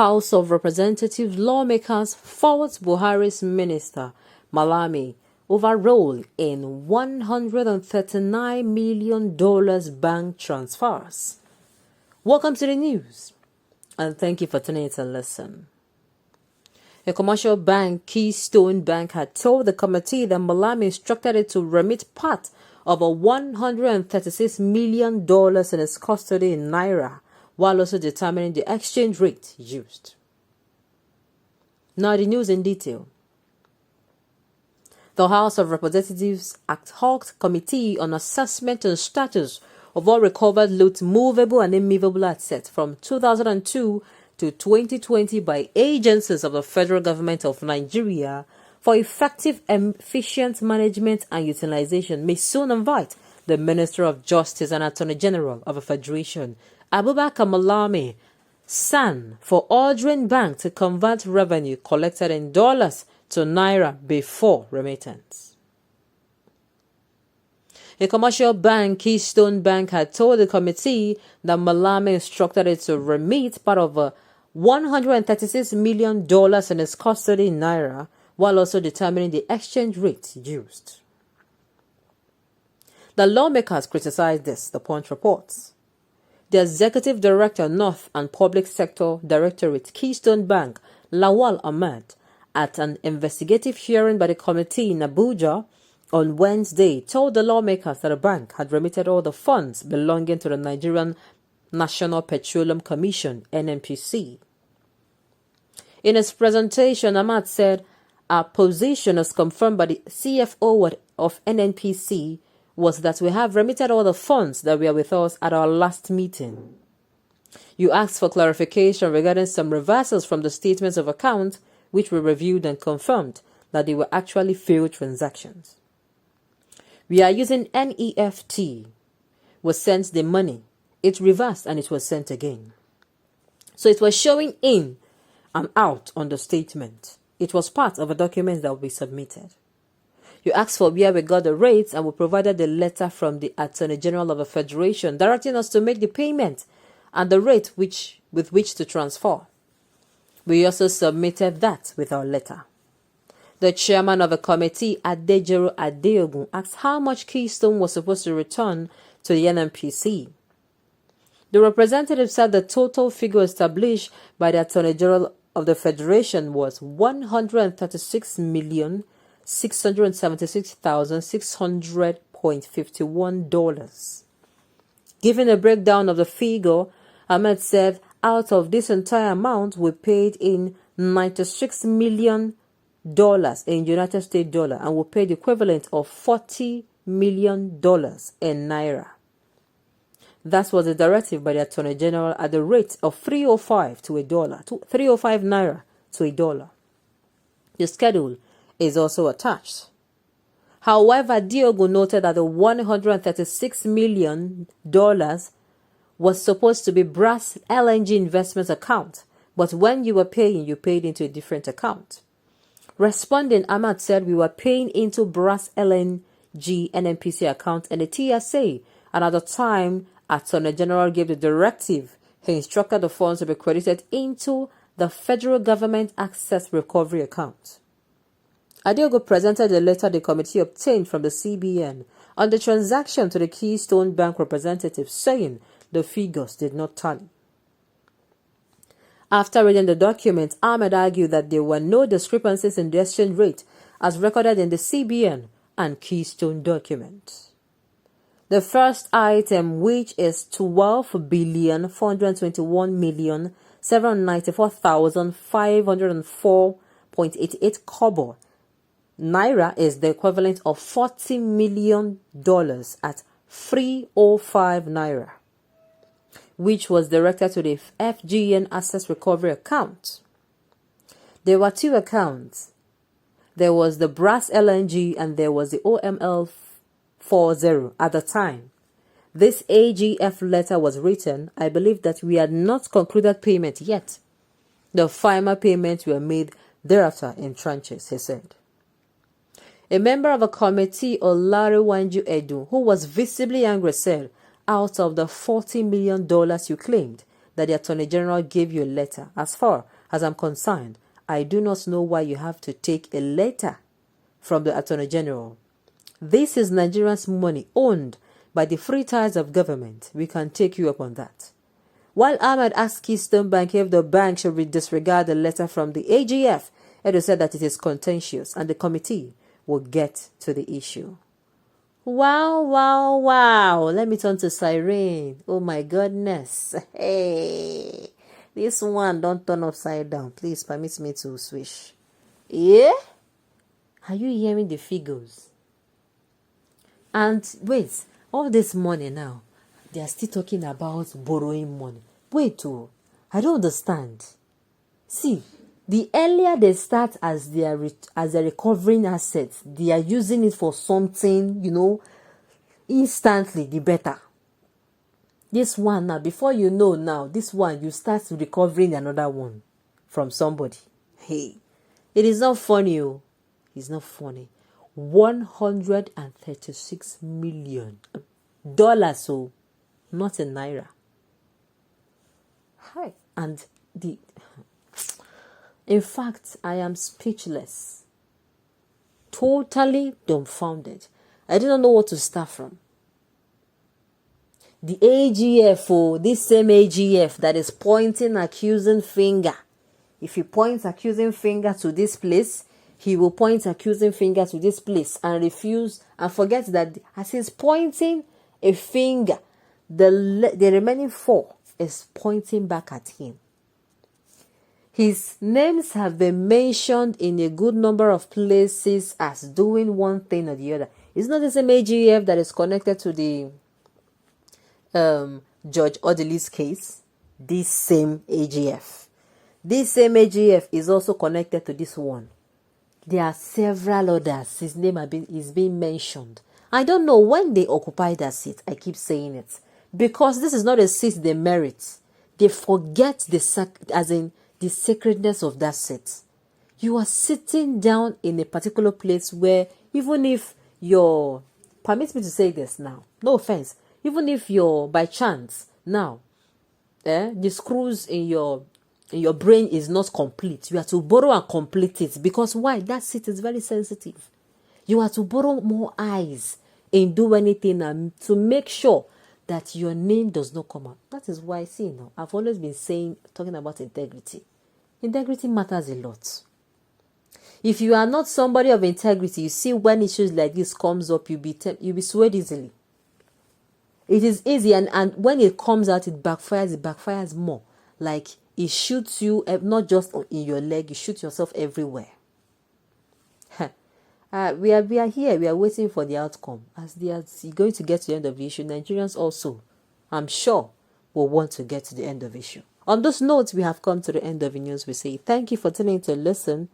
House of Representatives lawmakers fault Buhari's minister, Malami, over role in $139 million bank transfers. Welcome to the news, and thank you for tuning in to listen. A commercial bank, Keystone Bank, had told the committee that Malami instructed it to remit part of a $136 million in its custody in Naira, while also determining the exchange rate used. Now the news in detail. The House of Representatives ad hoc Committee on Assessment and Status of all recovered loot, movable and immovable assets from 2002 to 2020 by agencies of the federal government of Nigeria for effective and efficient management and utilization may soon invite the Minister of Justice and Attorney General of the Federation, Abubakar Malami, SAN, for ordering bank to convert revenue collected in dollars to Naira before remittance. A commercial bank, Keystone Bank, had told the committee that Malami instructed it to remit part of $136 million in its custody in Naira, while also determining the exchange rate used. The lawmakers criticized this, the Punch reports. The Executive Director, North and Public Sector Directorate, Keystone Bank, Lawal Ahmed, at an investigative hearing by the committee in Abuja on Wednesday, told the lawmakers that the bank had remitted all the funds belonging to the Nigerian National Petroleum Commission, NNPC. In his presentation, Ahmad said, "Our position, as confirmed by the CFO of NNPC, was that we have remitted all the funds that were with us at our last meeting. You asked for clarification regarding some reversals from the statements of account, which we reviewed and confirmed that they were actually failed transactions. We are using NEFT. We sent the money. It reversed and it was sent again. So it was showing in and out on the statement. It was part of a document that will be submitted. You asked for where we got the rates, and we provided the letter from the Attorney General of the Federation directing us to make the payment and the rate with which to transfer. We also submitted that with our letter." The chairman of the committee, Adejero Adeogun, asked how much Keystone was supposed to return to the NNPC. The representative said the total figure established by the Attorney General of the Federation was $136,676,600.51. Giving a breakdown of the figure, Ahmed said, out of this entire amount, we paid in $96 million in United States dollar, and we paid the equivalent of $40 million in Naira. That was the directive by the Attorney General at the rate of 305 to $305 Naira to $1. The schedule is also attached. However, Diogo noted that the $136 million was supposed to be Brass LNG investment account, but when you were paying, you paid into a different account. Responding, Ahmad said we were paying into Brass LNG NNPC account and the TSA, and at the time Attorney General gave the directive, he instructed the funds to be credited into the federal government access recovery account. Adeogo presented a letter the committee obtained from the CBN on the transaction to the Keystone Bank representative, saying the figures did not tally. After reading the document, Ahmed argued that there were no discrepancies in the exchange rate as recorded in the CBN and Keystone documents. The first item, which is 12,421,794,504.88 kobo, Naira, is the equivalent of $40 million at 305 Naira, which was directed to the FGN Access Recovery account. There were two accounts. There was the Brass LNG and there was the OML 40 at the time. This AGF letter was written. I believe that we had not concluded payment yet. The final payments were made thereafter in tranches, he said. A member of a committee, Olariwanju Edu, who was visibly angry, said, out of the $40 million you claimed that the Attorney General gave you a letter, as far As I'm concerned, I do not know why you have to take a letter from the Attorney General. This is Nigeria's money owned by the free ties of government. We can take you up on that. While Ahmed asked Keystone Bank if the bank should disregard the letter from the AGF, Edo said that it is contentious and the committee will get to the issue. Wow, wow, wow. Let me turn to Cyrene. Oh my goodness. Hey, this one don't turn upside down. Please permit me to switch. Yeah? Are you hearing the figures? And wait, all this money now, they are still talking about borrowing money. Wait, I don't understand. See, the earlier they start as a recovering assets, they are using it for something, instantly, the better. This one now, before you know now, this one, you start recovering another one from somebody. Hey, it is not funny, It's not funny. $136 million, so not in naira. Hi, and in fact, I am speechless, totally dumbfounded. I do not know what to start from. The AGF, this same AGF that is pointing accusing finger. If he points accusing finger to this place, he will point accusing finger to this place and refuse and forget that as he's pointing a finger, the remaining 4 is pointing back at him. His names have been mentioned in a good number of places as doing one thing or the other. It's not the same AGF that is connected to the Judge Odili's case. This same AGF. This same AGF is also connected to this one. There are several others. His name is being mentioned. I don't know when they occupy that seat. I keep saying it. Because this is not a seat they merit. They forget the sacredness of that seat. You are sitting down in a particular place where even if permit me to say this now, no offense, even if by chance now, the screws in your brain is not complete, you have to borrow and complete it. Because why? That seat is very sensitive. You have to borrow more eyes and do anything to make sure that your name does not come out. That is why, I've always been talking about integrity. Integrity matters a lot. If you are not somebody of integrity, you see when issues like this comes up, you'll be swayed easily. It is easy, and when it comes out, it backfires more. Like, it shoots you, not just in your leg, you shoot yourself everywhere. We are here, we are waiting for the outcome. As they are going to get to the end of the issue, Nigerians also, I'm sure, will want to get to the end of the issue. On those notes, we have come to the end of the news. We say thank you for tuning in to listen.